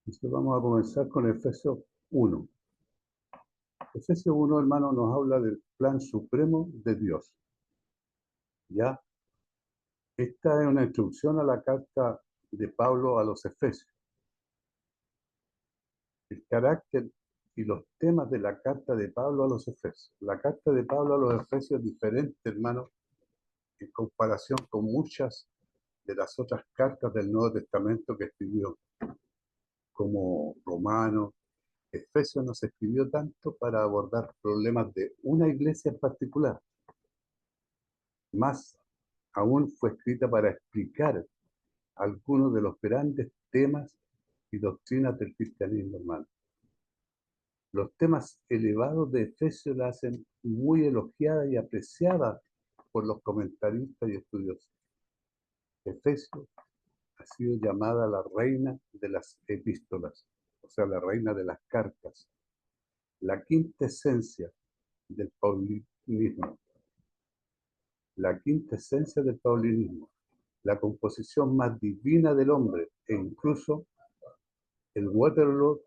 Entonces vamos a comenzar con Efesios 1. Efesios 1, hermano, nos habla del plan supremo de Dios. ¿Ya? Esta es una introducción a la carta de Pablo a los Efesios. El carácter y los temas de la carta de Pablo a los Efesios. La carta de Pablo a los Efesios es diferente, hermano, en comparación con muchas de las otras cartas del Nuevo Testamento que escribió, como Romanos. Efesios no se escribió tanto para abordar problemas de una iglesia en particular. Más aún fue escrita para explicar algunos de los grandes temas y doctrinas del cristianismo, hermano. Los temas elevados de Efesios la hacen muy elogiada y apreciada por los comentaristas y estudiosos. Efesios ha sido llamada la reina de las epístolas, o sea, la reina de las cartas, la quinta esencia del paulinismo, la quinta esencia del paulinismo, la composición más divina del hombre e incluso el Waterloo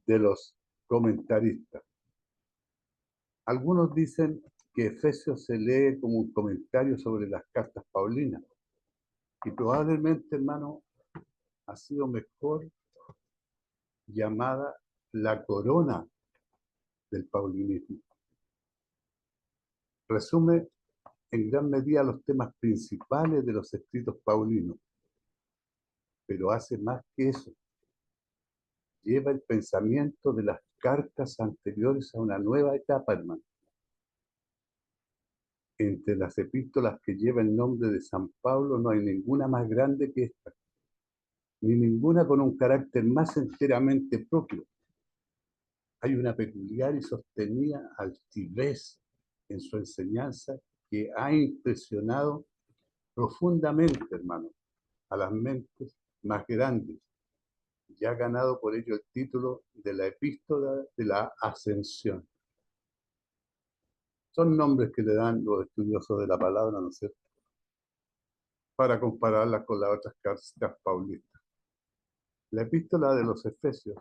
de los comentaristas. Algunos dicen que Efesios se lee como un comentario sobre las cartas paulinas y probablemente, hermano, ha sido mejor llamada la corona del paulinismo. Resume en gran medida los temas principales de los escritos paulinos, pero hace más que eso. Lleva el pensamiento de las cartas anteriores a una nueva etapa, hermano. Entre las epístolas que lleva el nombre de San Pablo no hay ninguna más grande que esta, ni ninguna con un carácter más enteramente propio. Hay una peculiar y sostenida altivez en su enseñanza que ha impresionado profundamente, hermano, a las mentes más grandes y ha ganado por ello el título de la epístola de la ascensión. Son nombres que le dan los estudiosos de la palabra, ¿no es cierto?, para compararlas con las otras cartas paulinas. La epístola de los Efesios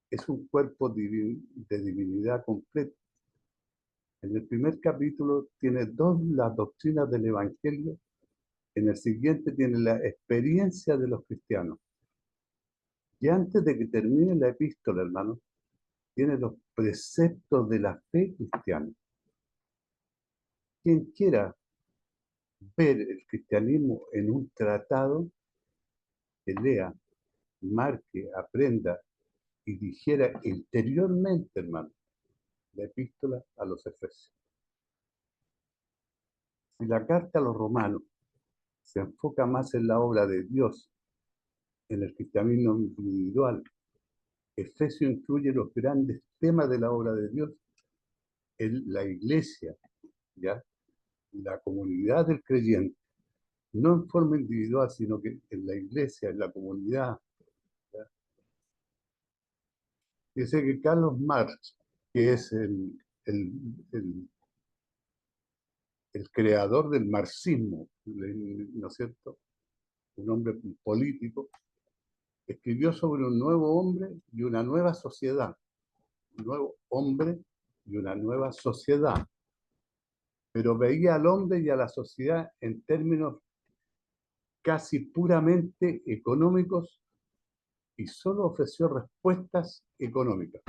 es un cuerpo de divinidad completo. En el primer capítulo tiene las doctrinas del Evangelio, en el siguiente tiene la experiencia de los cristianos. Y antes de que termine la epístola, hermano, tiene los preceptos de la fe cristiana. Quien quiera ver el cristianismo en un tratado, que lea, marque, aprenda y digiera interiormente, hermano, la epístola a los Efesios. Si la carta a los romanos se enfoca más en la obra de Dios, en el cristianismo individual, Efesios incluye los grandes temas de la obra de Dios, en la iglesia, ¿ya?, la comunidad del creyente, no en forma individual, sino que en la iglesia, en la comunidad. ¿Ya? Dice que Carlos Marx, que es el, el, el creador del marxismo, ¿no es cierto?, un hombre político, escribió sobre un nuevo hombre y una nueva sociedad. Un nuevo hombre y una nueva sociedad. Pero veía al hombre y a la sociedad en términos casi puramente económicos y solo ofreció respuestas económicas.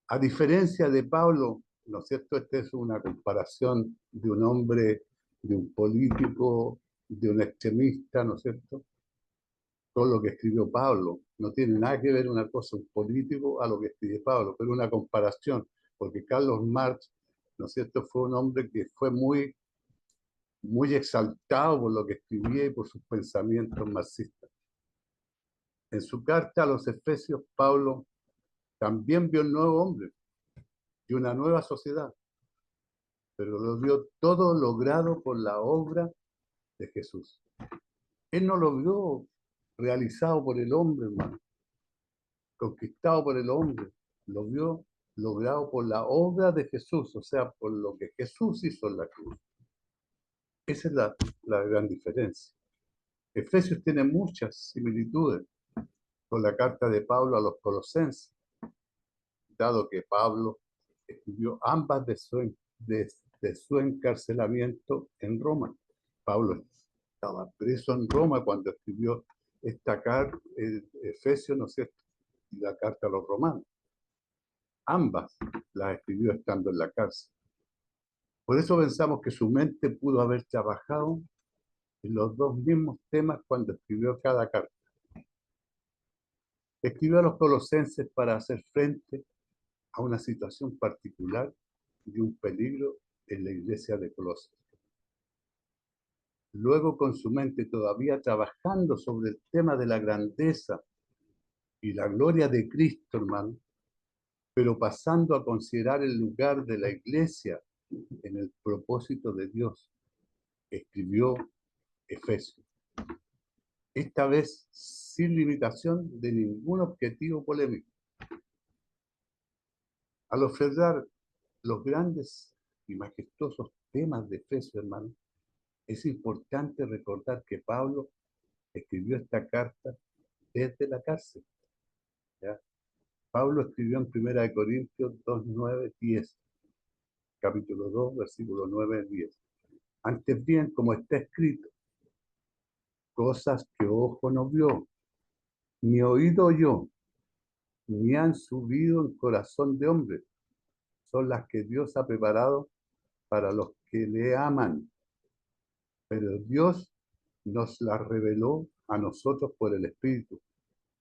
A diferencia de Pablo, ¿no es cierto?, esta es una comparación de un hombre, de un político, de un extremista, ¿no es cierto?, con lo que escribió Pablo. No tiene nada que ver una cosa, un político, a lo que escribió Pablo, pero una comparación, porque Carlos Marx, ¿no es cierto?, fue un hombre que fue muy, muy exaltado por lo que escribía y por sus pensamientos marxistas. En su carta a los Efesios, Pablo también vio un nuevo hombre y una nueva sociedad, pero lo vio todo logrado por la obra de Jesús. Él no lo vio realizado por el hombre, hermano, conquistado por el hombre, lo vio logrado por la obra de Jesús, o sea, por lo que Jesús hizo en la cruz. Esa es la gran diferencia. Efesios tiene muchas similitudes con la carta de Pablo a los Colosenses, dado que Pablo escribió ambas de su encarcelamiento en Roma. Pablo estaba preso en Roma cuando escribió esta carta, Efesios, ¿no es cierto? Y la carta a los romanos. Ambas las escribió estando en la cárcel. Por eso pensamos que su mente pudo haber trabajado en los dos mismos temas cuando escribió cada carta. Escribió a los colosenses para hacer frente a una situación particular y un peligro en la iglesia de Colosas. Luego, con su mente todavía trabajando sobre el tema de la grandeza y la gloria de Cristo, hermano, pero pasando a considerar el lugar de la iglesia en el propósito de Dios, escribió Efesios. Esta vez sin limitación de ningún objetivo polémico. Al ofrecer los grandes y majestuosos temas de Efesios, hermano, es importante recordar que Pablo escribió esta carta desde la cárcel. ¿Ya? Pablo escribió en 1 Corintios 2, 9, 10, capítulo 2, versículo 9 y 10. Antes bien, como está escrito, cosas que ojo no vio, ni oído oyó, ni han subido en corazón de hombre, son las que Dios ha preparado para los que le aman. Pero Dios nos las reveló a nosotros por el Espíritu,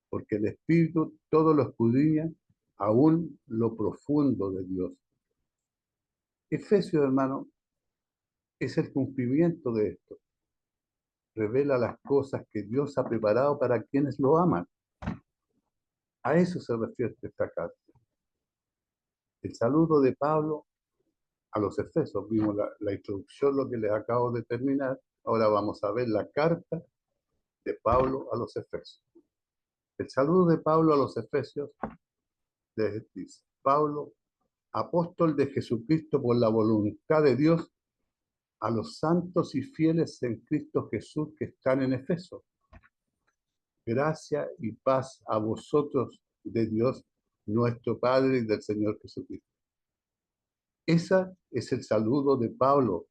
porque el Espíritu todo lo escudriña, aún lo profundo de Dios. Efesios, hermano, es el cumplimiento de esto. Revela las cosas que Dios ha preparado para quienes lo aman. A eso se refiere esta carta. El saludo de Pablo a los Efesios. Vimos la introducción, lo que les acabo de terminar. Ahora vamos a ver la carta de Pablo a los Efesios. El saludo de Pablo a los Efesios les dice: Pablo, apóstol de Jesucristo por la voluntad de Dios, a los santos y fieles en Cristo Jesús que están en Efeso. Gracia y paz a vosotros de Dios, nuestro Padre, y del Señor Jesucristo. Ese es el saludo de Pablo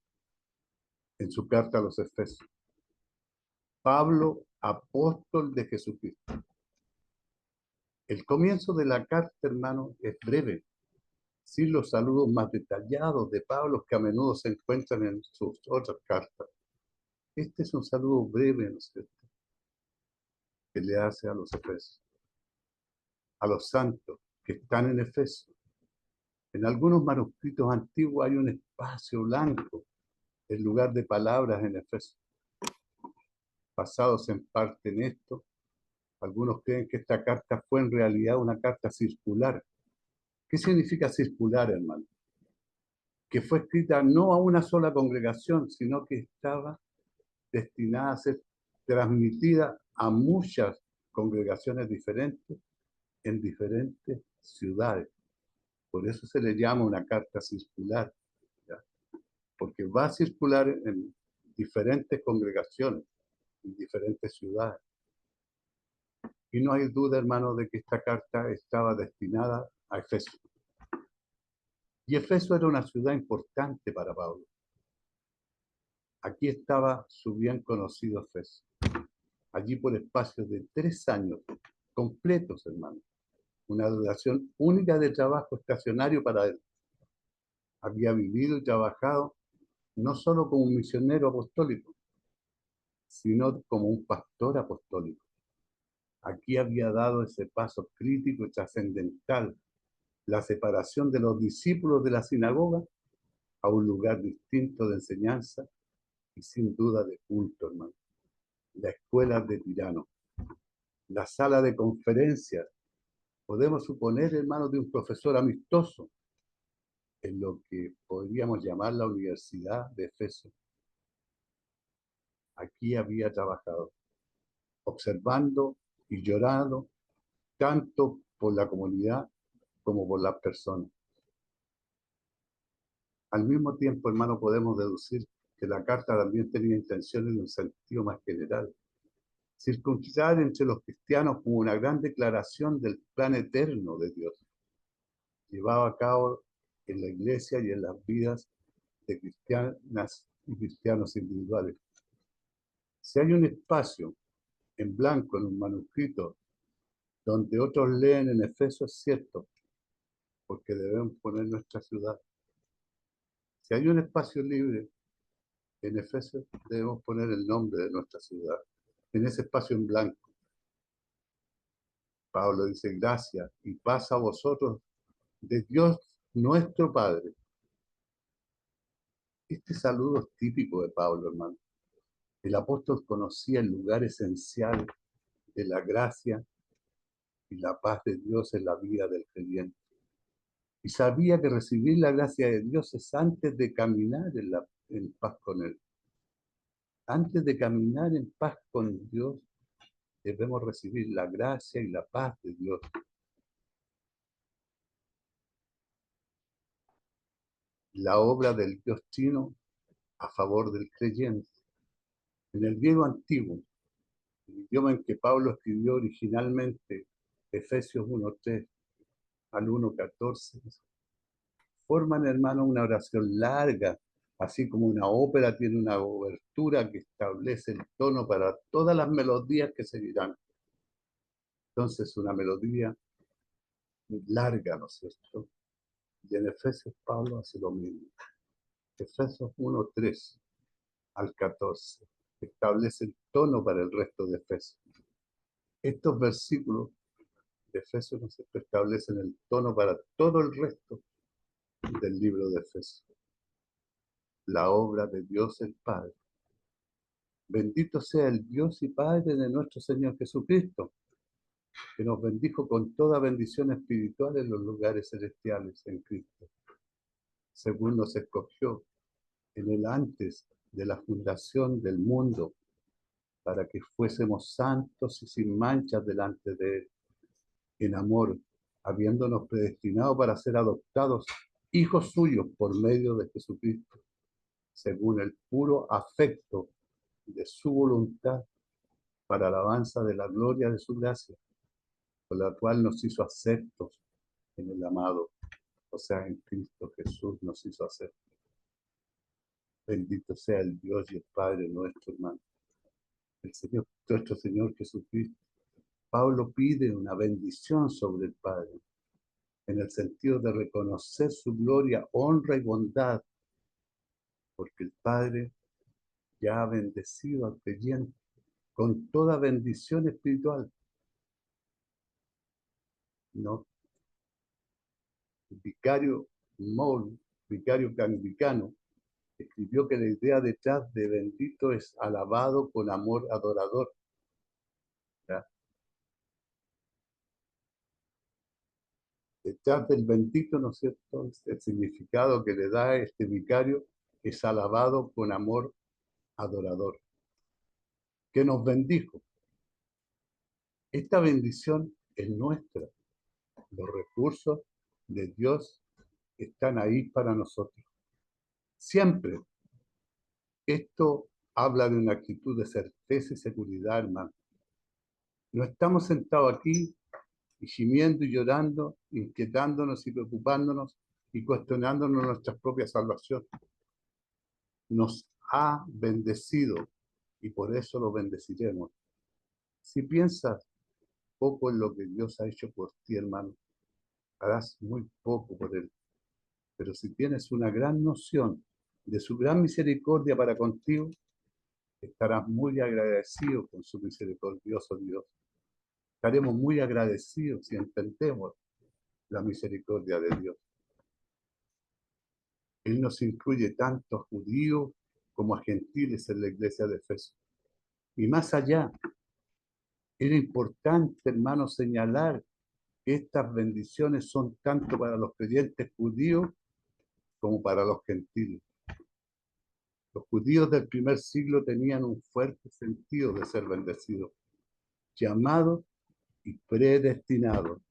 en su carta a los Efesios. Pablo, apóstol de Jesucristo. El comienzo de la carta, hermano, es breve, sin los saludos más detallados de Pablo que a menudo se encuentran en sus otras cartas. Este es un saludo breve, ¿no es cierto?, que le hace a los Efesios, a los santos que están en Efeso. En algunos manuscritos antiguos hay un espacio blanco en lugar de palabras en Efeso. Basados en parte en esto, algunos creen que esta carta fue en realidad una carta circular. ¿Qué significa circular, hermano? Que fue escrita no a una sola congregación, sino que estaba destinada a ser transmitida a muchas congregaciones diferentes en diferentes ciudades. Por eso se le llama una carta circular, ¿ya? Porque va a circular en diferentes congregaciones, en diferentes ciudades. Y no hay duda, hermano, de que esta carta estaba destinada a Efeso. Y Efeso era una ciudad importante para Pablo. Aquí estaba su bien conocido Efeso. Allí por espacios de 3 años completos, hermano. Una duración única de trabajo estacionario para él. Había vivido y trabajado no solo como un misionero apostólico, sino como un pastor apostólico. Aquí había dado ese paso crítico y trascendental, la separación de los discípulos de la sinagoga a un lugar distinto de enseñanza y sin duda de culto, hermano. La escuela de Tirano, la sala de conferencias, podemos suponer, hermano, de un profesor amistoso, en lo que podríamos llamar la Universidad de Efeso. Aquí había trabajado, observando y llorando tanto por la comunidad como por las personas. Al mismo tiempo, hermano, podemos deducir que la carta también tenía intenciones en un sentido más general. circuncidar entre los cristianos como una gran declaración del plan eterno de Dios, llevado a cabo en la iglesia y en las vidas de cristianas y cristianos individuales. Si hay un espacio en blanco en un manuscrito donde otros leen en Efesios, es cierto, porque debemos poner nuestra ciudad. Si hay un espacio libre en Efesios, debemos poner el nombre de nuestra ciudad. En ese espacio en blanco, Pablo dice: gracia y paz a vosotros de Dios nuestro Padre. Este saludo es típico de Pablo, hermano. El apóstol conocía el lugar esencial de la gracia y la paz de Dios en la vida del creyente. Y sabía que recibir la gracia de Dios es antes de caminar en paz con Él. Antes de caminar en paz con Dios, debemos recibir la gracia y la paz de Dios. La obra del Dios Trino a favor del creyente. En el griego antiguo, el idioma en que Pablo escribió originalmente, Efesios 1:3 al 1:14, forman, hermano, una oración larga, así como una ópera tiene una obertura que establece el tono para todas las melodías que seguirán. Entonces, una melodía larga, ¿no es cierto? Y en Efesios Pablo hace lo mismo. Efesios 1:3 al 14 establece el tono para el resto de Efesios. Estos versículos de Efesios, ¿no es cierto?, establecen el tono para todo el resto del libro de Efesios. La obra de Dios el Padre. Bendito sea el Dios y Padre de nuestro Señor Jesucristo, que nos bendijo con toda bendición espiritual en los lugares celestiales en Cristo, según nos escogió en el antes de la fundación del mundo, para que fuésemos santos y sin manchas delante de Él, en amor, habiéndonos predestinado para ser adoptados hijos suyos por medio de Jesucristo, según el puro afecto de su voluntad, para alabanza de la gloria de su gracia, por la cual nos hizo aceptos en el amado, o sea, en Cristo Jesús nos hizo aceptos. Bendito sea el Dios y el Padre nuestro, hermano, el Señor, nuestro Señor Jesucristo. Pablo pide una bendición sobre el Padre, en el sentido de reconocer su gloria, honra y bondad, porque el Padre ya ha bendecido al creyente con toda bendición espiritual. ¿No? El vicario Moll, vicario anglicano, escribió que la idea detrás de bendito es alabado con amor adorador. ¿Ya? Detrás del bendito, ¿no es cierto?, el significado que le da este vicario es alabado con amor adorador, que nos bendijo. Esta bendición es nuestra. Los recursos de Dios están ahí para nosotros. Siempre. Esto habla de una actitud de certeza y seguridad, hermano. No estamos sentados aquí y gimiendo y llorando, inquietándonos y preocupándonos y cuestionándonos nuestra propia salvación. Nos ha bendecido y por eso lo bendeciremos. Si piensas poco en lo que Dios ha hecho por ti, hermano, harás muy poco por Él. Pero si tienes una gran noción de su gran misericordia para contigo, estarás muy agradecido con su misericordioso Dios. Estaremos muy agradecidos si entendemos la misericordia de Dios. Él nos incluye tanto a judíos como a gentiles en la iglesia de Efesios. Y más allá, era importante, hermano, señalar que estas bendiciones son tanto para los creyentes judíos como para los gentiles. Los judíos del primer siglo tenían un fuerte sentido de ser bendecidos, llamados y predestinados.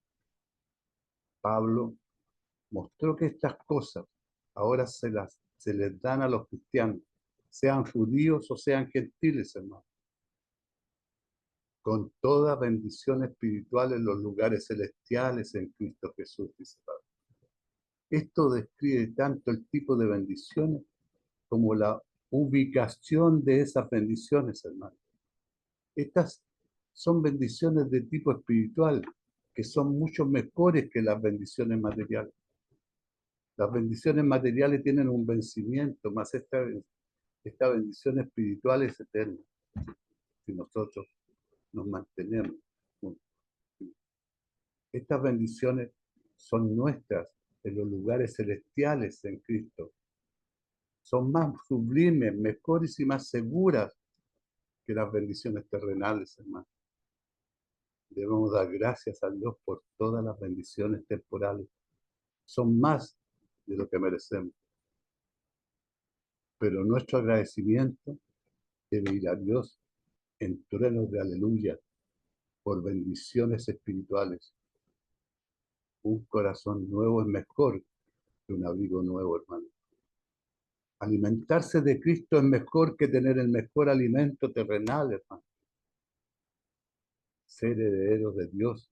Pablo mostró que estas cosas ahora se les dan a los cristianos, sean judíos o sean gentiles, hermano. con toda bendición espiritual en los lugares celestiales en Cristo Jesús, dice Pablo. Esto describe tanto el tipo de bendiciones como la ubicación de esas bendiciones, hermano. Estas son bendiciones de tipo espiritual, que son mucho mejores que las bendiciones materiales. Las bendiciones materiales tienen un vencimiento, más esta bendición espiritual es eterna, si nosotros nos mantenemos juntos. Estas bendiciones son nuestras en los lugares celestiales en Cristo. Son más sublimes, mejores y más seguras que las bendiciones terrenales, hermano. Debemos dar gracias a Dios por todas las bendiciones temporales. Son más de lo que merecemos. Pero nuestro agradecimiento debe ir a Dios en truenos de aleluya por bendiciones espirituales. Un corazón nuevo es mejor que un abrigo nuevo, hermano. Alimentarse de Cristo es mejor que tener el mejor alimento terrenal, hermano. Ser heredero de Dios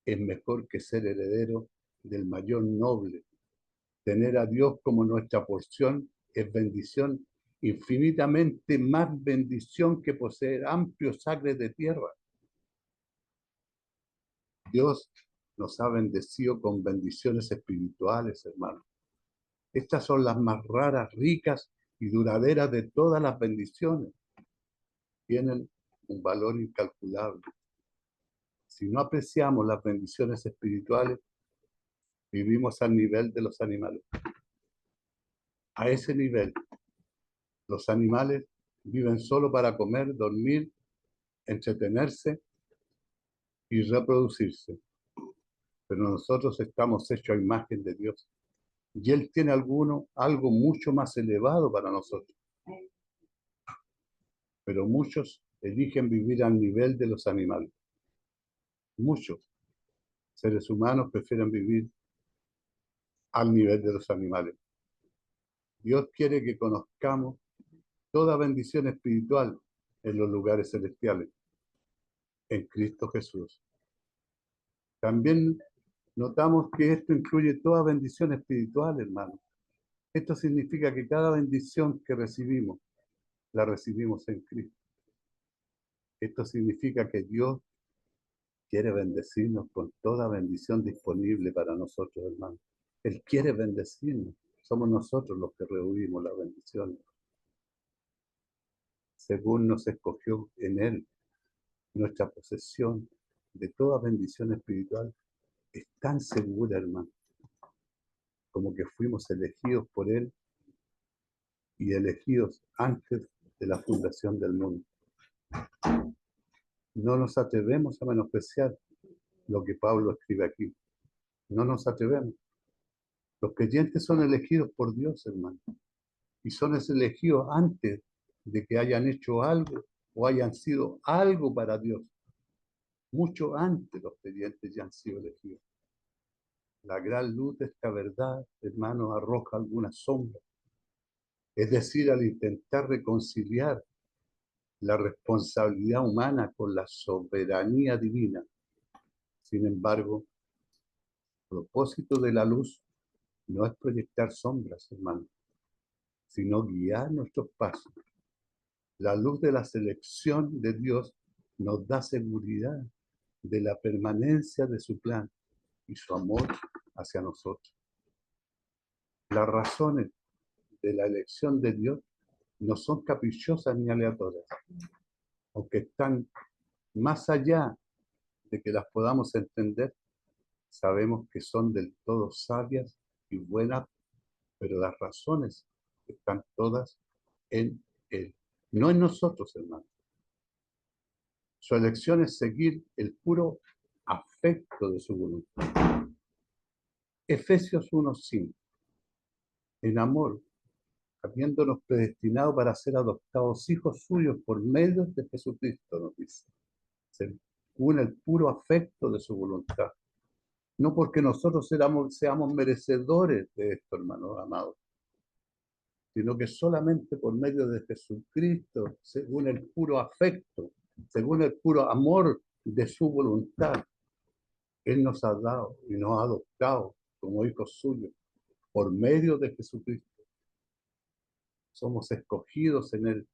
es mejor que ser heredero del mayor noble. Tener a Dios como nuestra porción es bendición, infinitamente más bendición que poseer amplios acres de tierra. Dios nos ha bendecido con bendiciones espirituales, hermano. Estas son las más raras, ricas y duraderas de todas las bendiciones. Tienen un valor incalculable. Si no apreciamos las bendiciones espirituales, vivimos al nivel de los animales. A ese nivel, los animales viven solo para comer, dormir, entretenerse y reproducirse. Pero nosotros estamos hechos a imagen de Dios. Y Él tiene algo mucho más elevado para nosotros. Pero muchos eligen vivir al nivel de los animales. Muchos seres humanos prefieren vivir al nivel de los animales. Dios quiere que conozcamos toda bendición espiritual en los lugares celestiales, en Cristo Jesús. También notamos que esto incluye toda bendición espiritual, hermano. Esto significa que cada bendición que recibimos, la recibimos en Cristo. Esto significa que Dios quiere bendecirnos con toda bendición disponible para nosotros, hermano. Él quiere bendecirnos. Somos nosotros los que rehuimos las bendiciones. Según nos escogió en Él, nuestra posesión de toda bendición espiritual es tan segura, hermano, como que fuimos elegidos por Él y elegidos antes de la fundación del mundo. No nos atrevemos a menospreciar lo que Pablo escribe aquí. No nos atrevemos. Los creyentes son elegidos por Dios, hermano. Y son elegidos antes de que hayan hecho algo o hayan sido algo para Dios. Mucho antes los creyentes ya han sido elegidos. La gran luz de esta verdad, hermano, arroja alguna sombra. Es decir, al intentar reconciliar la responsabilidad humana con la soberanía divina. Sin embargo, el propósito de la luz no es proyectar sombras, hermano, sino guiar nuestros pasos. La luz de la selección de Dios nos da seguridad de la permanencia de su plan y su amor hacia nosotros. Las razones de la elección de Dios no son caprichosas ni aleatorias, aunque están más allá de que las podamos entender, sabemos que son del todo sabias y buenas, pero las razones están todas en Él, no en nosotros, hermano. Su elección es seguir el puro afecto de su voluntad. Efesios 1:5. En amor, habiéndonos predestinado para ser adoptados hijos suyos por medio de Jesucristo, nos dice. Según el puro afecto de su voluntad. No porque nosotros seamos merecedores de esto, hermanos amados, sino que solamente por medio de Jesucristo, según el puro afecto según el puro amor de su voluntad, Él nos ha dado y nos ha adoptado como hijos suyos por medio de Jesucristo. Somos escogidos en Él,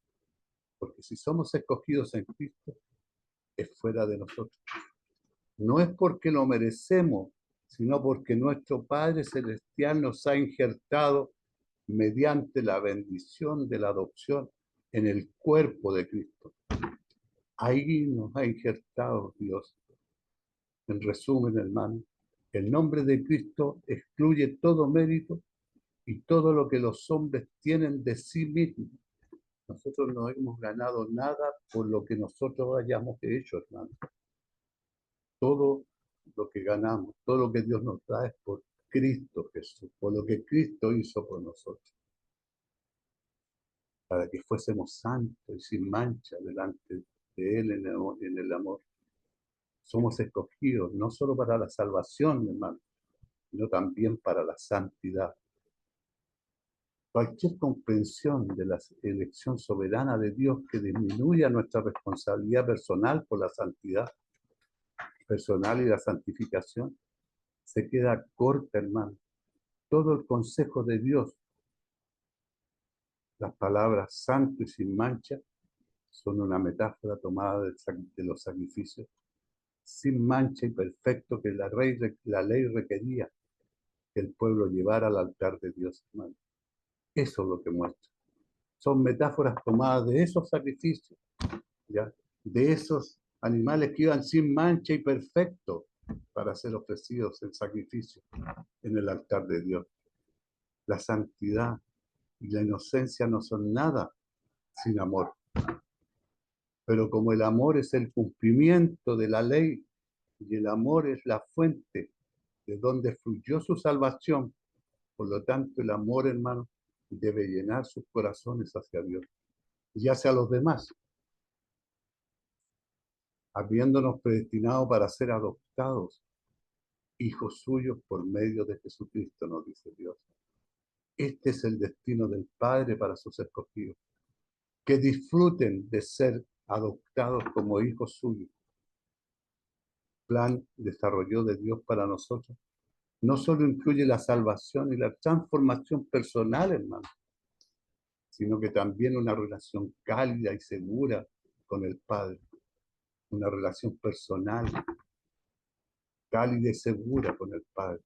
porque si somos escogidos en Cristo, es fuera de nosotros. No es porque lo merecemos, sino porque nuestro Padre Celestial nos ha injertado mediante la bendición de la adopción en el cuerpo de Cristo. Ahí nos ha injertado Dios. En resumen, hermano, el nombre de Cristo excluye todo mérito y todo lo que los hombres tienen de sí mismos. Nosotros no hemos ganado nada por lo que nosotros hayamos hecho, hermano. Todo lo que ganamos, todo lo que Dios nos da es por Cristo Jesús, por lo que Cristo hizo por nosotros, para que fuésemos santos y sin mancha delante de Él en el amor. Somos escogidos no solo para la salvación, hermano, sino también para la santidad. Cualquier comprensión de la elección soberana de Dios que disminuya nuestra responsabilidad personal por la santidad personal y la santificación se queda corta, hermano. Todo el consejo de Dios, las palabras santo y sin mancha, son una metáfora tomada de los sacrificios sin mancha y perfecto que la ley requería que el pueblo llevara al altar de Dios, hermano. Eso es lo que muestra. Son metáforas tomadas de esos sacrificios, ¿ya? De esos animales que iban sin mancha y perfecto para ser ofrecidos en sacrificio en el altar de Dios. La santidad y la inocencia no son nada sin amor. Pero como el amor es el cumplimiento de la ley y el amor es la fuente de donde fluyó su salvación, por lo tanto el amor, hermano, debe llenar sus corazones hacia Dios y hacia los demás, habiéndonos predestinado para ser adoptados, hijos suyos por medio de Jesucristo, nos dice Dios. Este es el destino del Padre para sus escogidos, que disfruten de ser adoptados como hijos suyos. Plan desarrolló de Dios para nosotros no solo incluye la salvación y la transformación personal, hermano, sino que también una relación cálida y segura con el Padre, una relación personal cálida y segura con el Padre.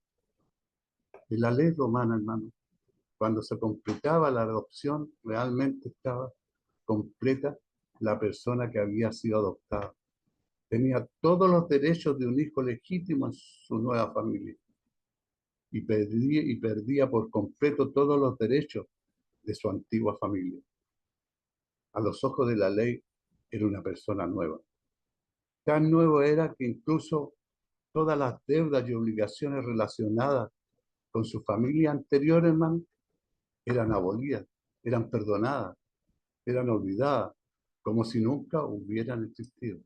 En la ley romana, hermano, cuando se completaba la adopción, realmente estaba completa la persona que había sido adoptada. Tenía todos los derechos de un hijo legítimo en su nueva familia y perdía por completo todos los derechos de su antigua familia. A los ojos de la ley era una persona nueva. Tan nuevo era que incluso todas las deudas y obligaciones relacionadas con su familia anterior, hermano, eran abolidas, eran perdonadas, eran olvidadas, como si nunca hubieran existido.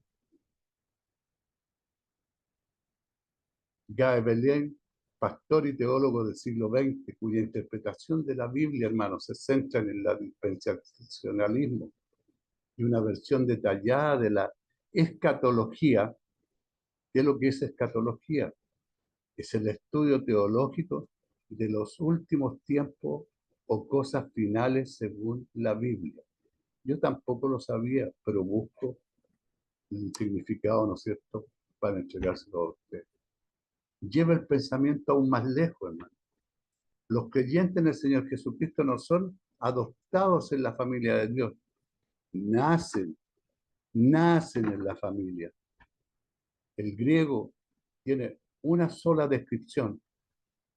Guy Belén, pastor y teólogo del siglo XX, cuya interpretación de la Biblia, hermano, se centra en el dispensacionalismo y una versión detallada de la escatología. ¿Qué es lo que es escatología? Es el estudio teológico de los últimos tiempos o cosas finales según la Biblia. Yo tampoco lo sabía, pero busco el significado, ¿no es cierto?, para entregárselo a usted. Lleva el pensamiento aún más lejos, hermano. Los creyentes en el Señor Jesucristo no son adoptados en la familia de Dios, nacen en la familia. El griego tiene una sola descripción: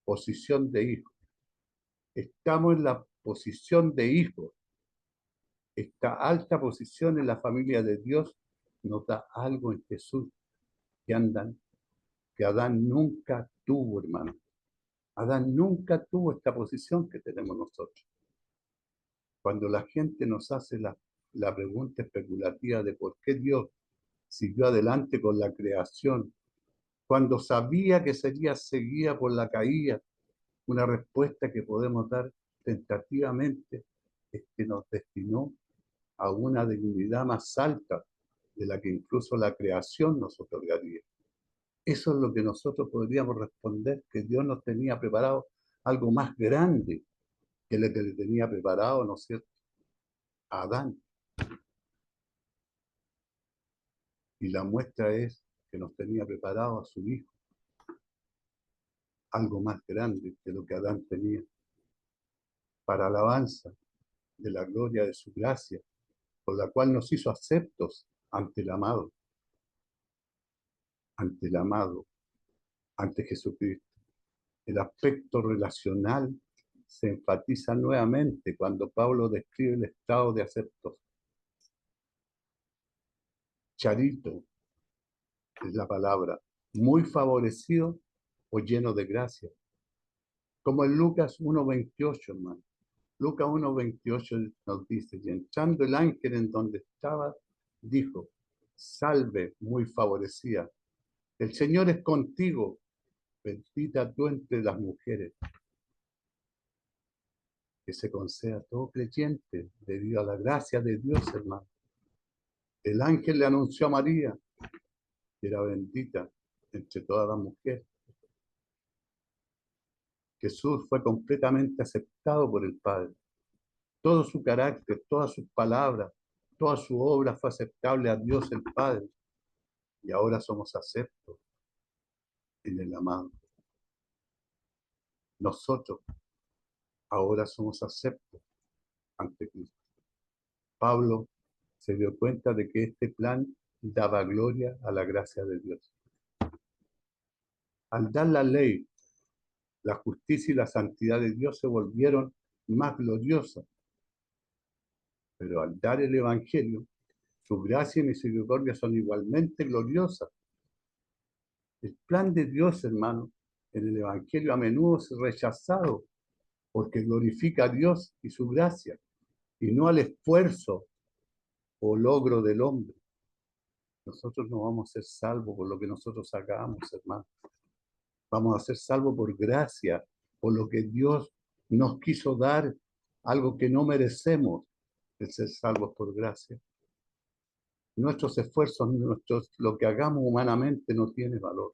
posición de hijo. Estamos en la posición de hijo. Esta alta posición en la familia de Dios nos da algo en Jesús que Adán nunca tuvo, hermano. Adán nunca tuvo esta posición que tenemos nosotros. Cuando la gente nos hace la pregunta especulativa de por qué Dios siguió adelante con la creación, cuando sabía que sería seguida por la caída, una respuesta que podemos dar tentativamente es que nos destinó a una dignidad más alta de la que incluso la creación nos otorgaría. Eso es lo que nosotros podríamos responder, que Dios nos tenía preparado algo más grande que lo que le tenía preparado, ¿no es cierto?, a Adán. Y la muestra es que nos tenía preparado a su Hijo, algo más grande que lo que Adán tenía, para alabanza de la gloria de su gracia, por la cual nos hizo aceptos ante el amado, ante el amado, ante Jesucristo. El aspecto relacional se enfatiza nuevamente cuando Pablo describe el estado de aceptos. Charito es la palabra, muy favorecido o lleno de gracia. Como en Lucas 1:28, hermano. Lucas 1:28 nos dice, y entrando el ángel en donde estaba, dijo, salve, muy favorecida, el Señor es contigo, bendita tú entre las mujeres. Que se conceda a todo creyente debido a la gracia de Dios, hermano. El ángel le anunció a María que era bendita entre todas las mujeres. Jesús fue completamente aceptado por el Padre. Todo su carácter, todas sus palabras, toda su obra fue aceptable a Dios el Padre. Y ahora somos aceptos en el amado. Nosotros ahora somos aceptos ante Cristo. Pablo se dio cuenta de que este plan daba gloria a la gracia de Dios. Al dar la ley, la justicia y la santidad de Dios se volvieron más gloriosas. Pero al dar el Evangelio, su gracia y misericordia son igualmente gloriosas. El plan de Dios, hermano, en el Evangelio a menudo es rechazado porque glorifica a Dios y su gracia, y no al esfuerzo o logro del hombre. Nosotros no vamos a ser salvos por lo que nosotros hagamos, hermano. Vamos a ser salvos por gracia, por lo que Dios nos quiso dar, algo que no merecemos, el ser salvos por gracia. Nuestros esfuerzos, lo que hagamos humanamente no tiene valor.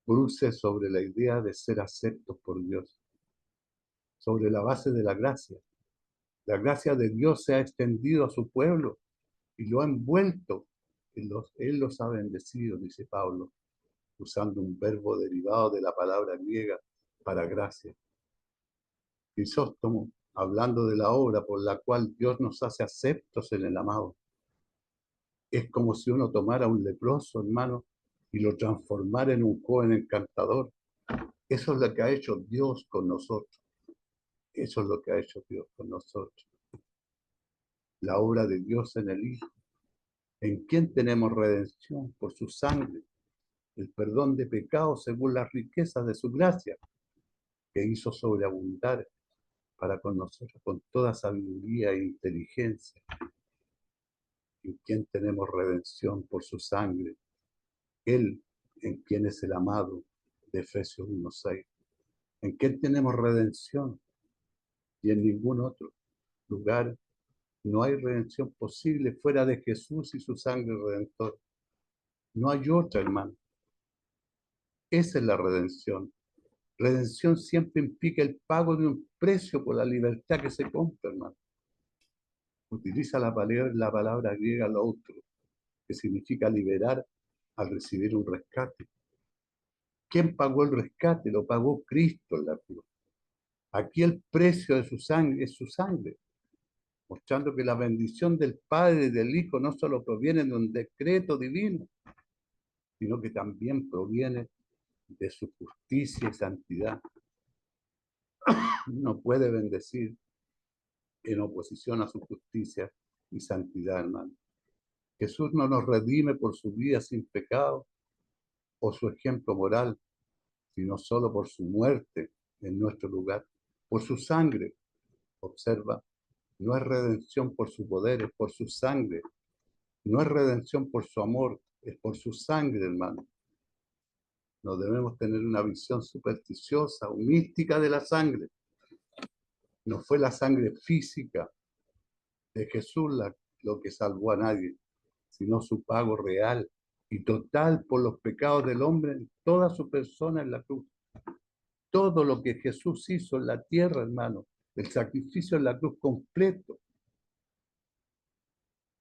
Cruce sobre la idea de ser aceptos por Dios, sobre la base de la gracia. La gracia de Dios se ha extendido a su pueblo y lo ha envuelto. Él los ha bendecido, dice Pablo, usando un verbo derivado de la palabra griega para gracia. Crisóstomo, hablando de la obra por la cual Dios nos hace aceptos en el amado. Es como si uno tomara un leproso, hermano, y lo transformara en un joven encantador. Eso es lo que ha hecho Dios con nosotros. Eso es lo que ha hecho Dios con nosotros. La obra de Dios en el Hijo. ¿En quién tenemos redención? Por su sangre. El perdón de pecados según las riquezas de su gracia, que hizo sobreabundar para con nosotros con toda sabiduría e inteligencia. ¿En quien tenemos redención? Por su sangre. Él, en quien es el amado, de Efesios 1:6. ¿En quien tenemos redención? Y en ningún otro lugar no hay redención posible fuera de Jesús y su sangre redentora. No hay otra, hermano. Esa es la redención. Redención siempre implica el pago de un precio por la libertad que se compra, hermano. Utiliza la palabra griega loutro, que significa liberar al recibir un rescate. ¿Quién pagó el rescate? Lo pagó Cristo en la cruz. Aquí el precio de su sangre es su sangre, mostrando que la bendición del Padre y del Hijo no solo proviene de un decreto divino, sino que también proviene de su justicia y santidad. No puede bendecir en oposición a su justicia y santidad, hermano. Jesús no nos redime por su vida sin pecado o su ejemplo moral, sino solo por su muerte en nuestro lugar, por su sangre. Observa, no es redención por su poder, es por su sangre. No es redención por su amor, es por su sangre, hermano. No debemos tener una visión supersticiosa o mística de la sangre. No fue la sangre física de Jesús lo que salvó a nadie, sino su pago real y total por los pecados del hombre en toda su persona en la cruz. Todo lo que Jesús hizo en la tierra, hermano, el sacrificio en la cruz completo,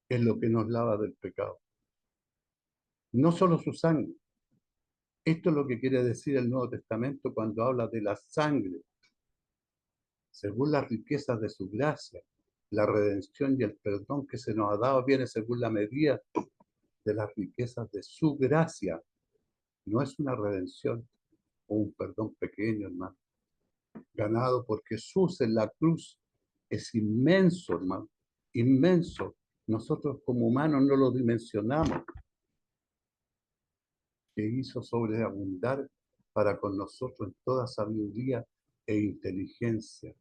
es lo que nos lava del pecado. No solo su sangre. Esto es lo que quiere decir el Nuevo Testamento cuando habla de la sangre, según las riquezas de su gracia, la redención y el perdón que se nos ha dado viene según la medida de las riquezas de su gracia. No es una redención o un perdón pequeño, hermano. Ganado por Jesús en la cruz es inmenso, hermano. Inmenso. Nosotros como humanos no lo dimensionamos. Que hizo sobreabundar para con nosotros en toda sabiduría e inteligencia.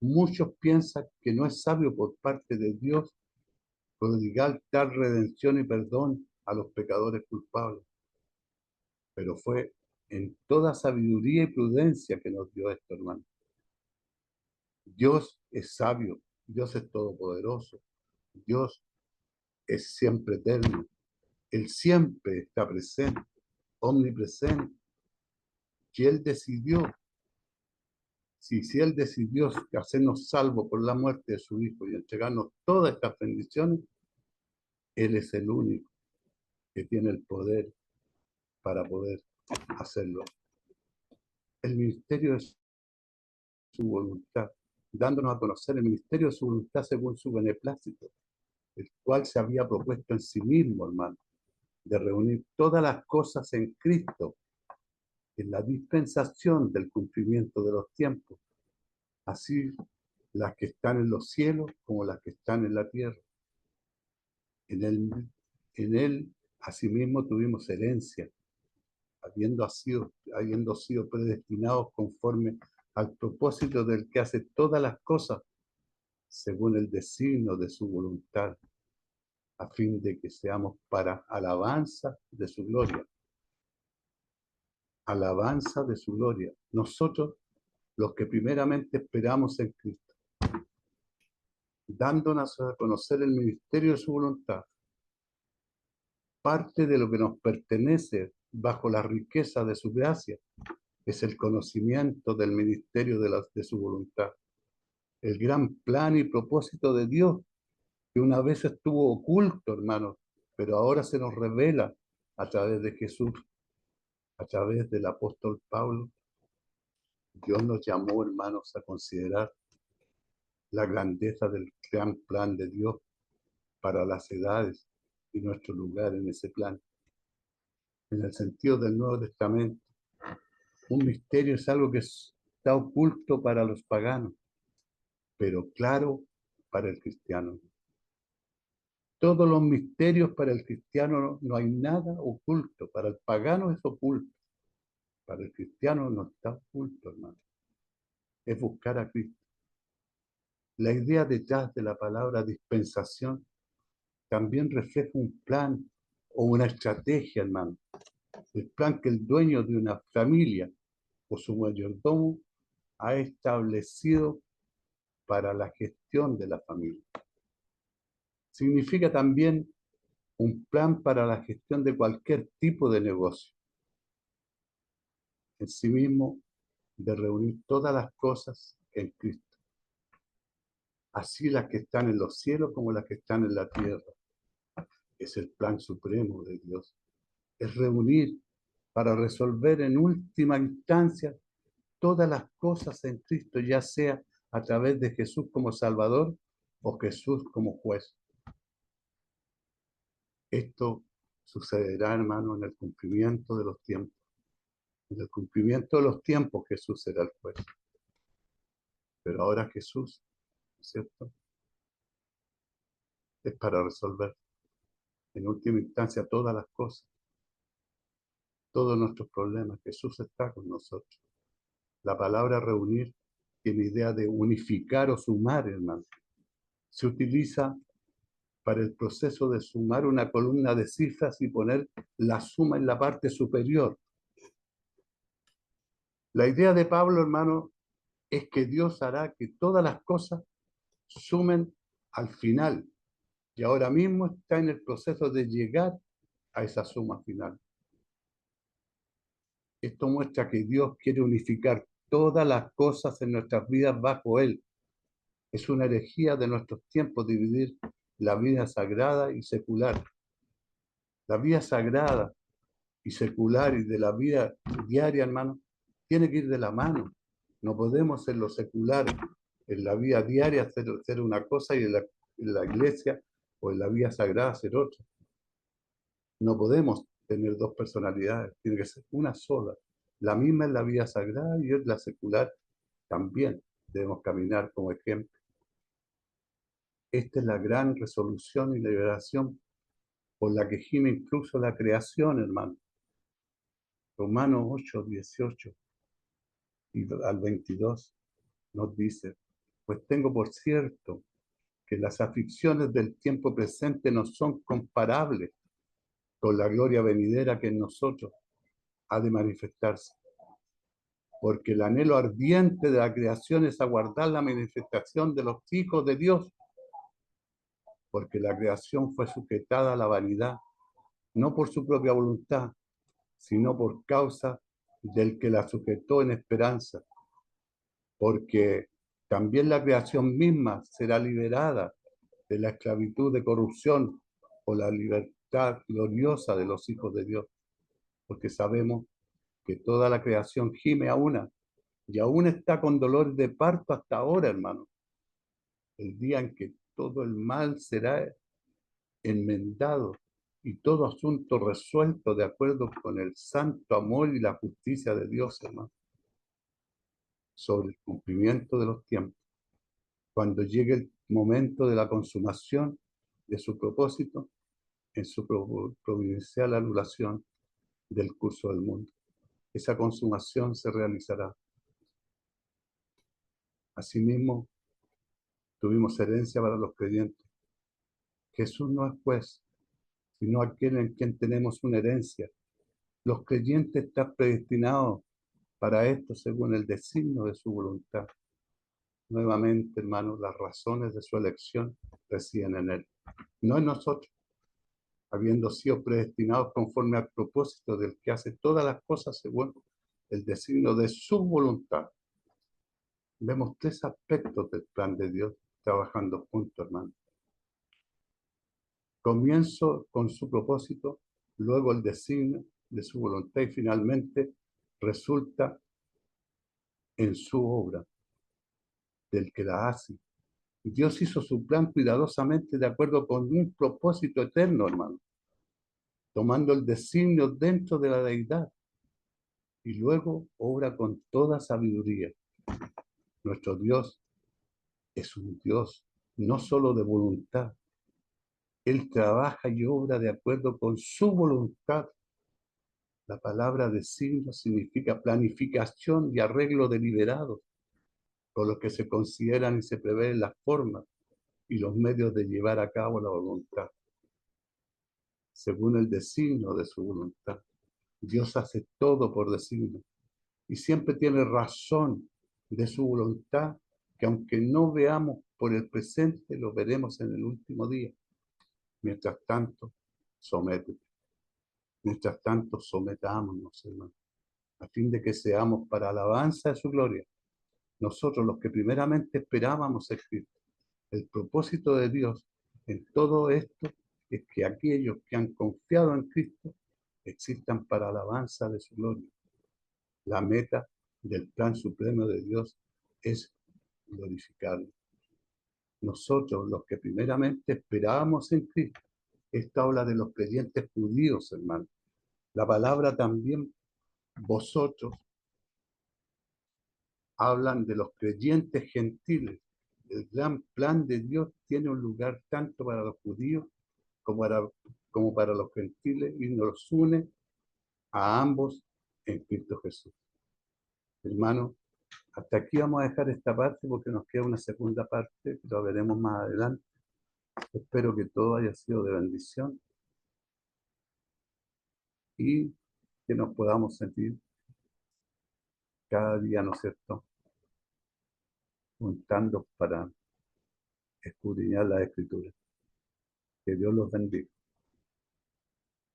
Muchos piensan que no es sabio por parte de Dios prodigar tal redención y perdón a los pecadores culpables, pero fue en toda sabiduría y prudencia que nos dio esto, hermano. Dios es sabio, Dios es todopoderoso, Dios es siempre eterno, Él siempre está presente, omnipresente, que Él decidió. Si Él decidió hacernos salvos por la muerte de su Hijo y entregarnos todas estas bendiciones, Él es el único que tiene el poder para poder hacerlo. El ministerio de su voluntad, dándonos a conocer el ministerio de su voluntad según su beneplácito, el cual se había propuesto en sí mismo, hermano, de reunir todas las cosas en Cristo, en la dispensación del cumplimiento de los tiempos, así las que están en los cielos como las que están en la tierra. En él asimismo tuvimos herencia, habiendo sido predestinados conforme al propósito del que hace todas las cosas, según el designio de su voluntad, a fin de que seamos para alabanza de su gloria. Alabanza de su gloria. Nosotros, los que primeramente esperamos en Cristo, dándonos a conocer el ministerio de su voluntad, parte de lo que nos pertenece bajo la riqueza de su gracia es el conocimiento del ministerio de su voluntad. El gran plan y propósito de Dios, que una vez estuvo oculto, hermanos, pero ahora se nos revela a través de Jesús, a través del apóstol Pablo. Dios nos llamó, hermanos, a considerar la grandeza del gran plan de Dios para las edades y nuestro lugar en ese plan. En el sentido del Nuevo Testamento, un misterio es algo que está oculto para los paganos, pero claro para el cristiano. Todos los misterios para el cristiano no hay nada oculto. Para el pagano es oculto. Para el cristiano no está oculto, hermano. Es buscar a Cristo. La idea detrás de la palabra dispensación también refleja un plan o una estrategia, hermano. El plan que el dueño de una familia o su mayordomo ha establecido para la gestión de la familia. Significa también un plan para la gestión de cualquier tipo de negocio. En sí mismo, de reunir todas las cosas en Cristo. Así las que están en los cielos como las que están en la tierra. Es el plan supremo de Dios. Es reunir para resolver en última instancia todas las cosas en Cristo, ya sea a través de Jesús como Salvador o Jesús como juez. Esto sucederá, hermano, en el cumplimiento de los tiempos. En el cumplimiento de los tiempos Jesús será el juez. Pero ahora Jesús, ¿cierto?, es para resolver en última instancia todas las cosas, todos nuestros problemas. Jesús está con nosotros. La palabra reunir tiene idea de unificar o sumar, hermano. Se utiliza para el proceso de sumar una columna de cifras y poner la suma en la parte superior. La idea de Pablo, hermano, es que Dios hará que todas las cosas sumen al final, y ahora mismo está en el proceso de llegar a esa suma final. Esto muestra que Dios quiere unificar todas las cosas en nuestras vidas bajo Él. Es una herejía de nuestros tiempos dividir la vida sagrada y secular. La vida sagrada y secular y de la vida diaria, hermano, tiene que ir de la mano. No podemos en lo secular, en la vida diaria, hacer una cosa y en la iglesia o en la vida sagrada hacer otra. No podemos tener dos personalidades, tiene que ser una sola. La misma en la vida sagrada y en la secular también debemos caminar como ejemplo. Esta es la gran resolución y liberación por la que gime incluso la creación, hermano. Romanos 8, 18 y al 22 nos dice, pues tengo por cierto que las aflicciones del tiempo presente no son comparables con la gloria venidera que en nosotros ha de manifestarse. Porque el anhelo ardiente de la creación es aguardar la manifestación de los hijos de Dios, porque la creación fue sujetada a la vanidad, no por su propia voluntad, sino por causa del que la sujetó en esperanza, porque también la creación misma será liberada de la esclavitud de corrupción o la libertad gloriosa de los hijos de Dios, porque sabemos que toda la creación gime a una y aún está con dolor de parto hasta ahora, hermano. El día en que todo el mal será enmendado y todo asunto resuelto de acuerdo con el santo amor y la justicia de Dios, hermano, sobre el cumplimiento de los tiempos. Cuando llegue el momento de la consumación de su propósito en su providencial anulación del curso del mundo. Esa consumación se realizará. Asimismo, tuvimos herencia para los creyentes. Jesús no es juez, sino aquel en quien tenemos una herencia. Los creyentes están predestinados para esto según el designio de su voluntad. Nuevamente, hermanos, las razones de su elección residen en Él, no en nosotros, habiendo sido predestinados conforme al propósito del que hace todas las cosas según el designio de su voluntad. Vemos tres aspectos del plan de Dios trabajando juntos, hermano. Comienzo con su propósito, luego el designio de su voluntad y finalmente resulta en su obra, del que la hace. Dios hizo su plan cuidadosamente de acuerdo con un propósito eterno, hermano, tomando el designio dentro de la deidad y luego obra con toda sabiduría. Nuestro Dios es un Dios no solo de voluntad, Él trabaja y obra de acuerdo con su voluntad. La palabra designio significa planificación y arreglo deliberado, con los que se consideran y se prevén las formas y los medios de llevar a cabo la voluntad, según el designio de su voluntad. Dios hace todo por designio y siempre tiene razón de su voluntad, que aunque no veamos por el presente, lo veremos en el último día. Mientras tanto, sométete. Mientras tanto, sometámonos, hermano, a fin de que seamos para alabanza de su gloria. Nosotros los que primeramente esperábamos en Cristo. El propósito de Dios en todo esto es que aquellos que han confiado en Cristo existan para alabanza de su gloria. La meta del plan supremo de Dios es glorificarlo. Nosotros los que primeramente esperábamos en Cristo. Esta habla de los creyentes judíos, hermano. La palabra también vosotros hablan de los creyentes gentiles. El gran plan de Dios tiene un lugar tanto para los judíos como para los gentiles y nos une a ambos en Cristo Jesús. Hermano, hasta aquí vamos a dejar esta parte porque nos queda una segunda parte que lo veremos más adelante. Espero que todo haya sido de bendición y que nos podamos sentir cada día, ¿no es cierto?, juntando para escudriñar la Escritura. Que Dios los bendiga.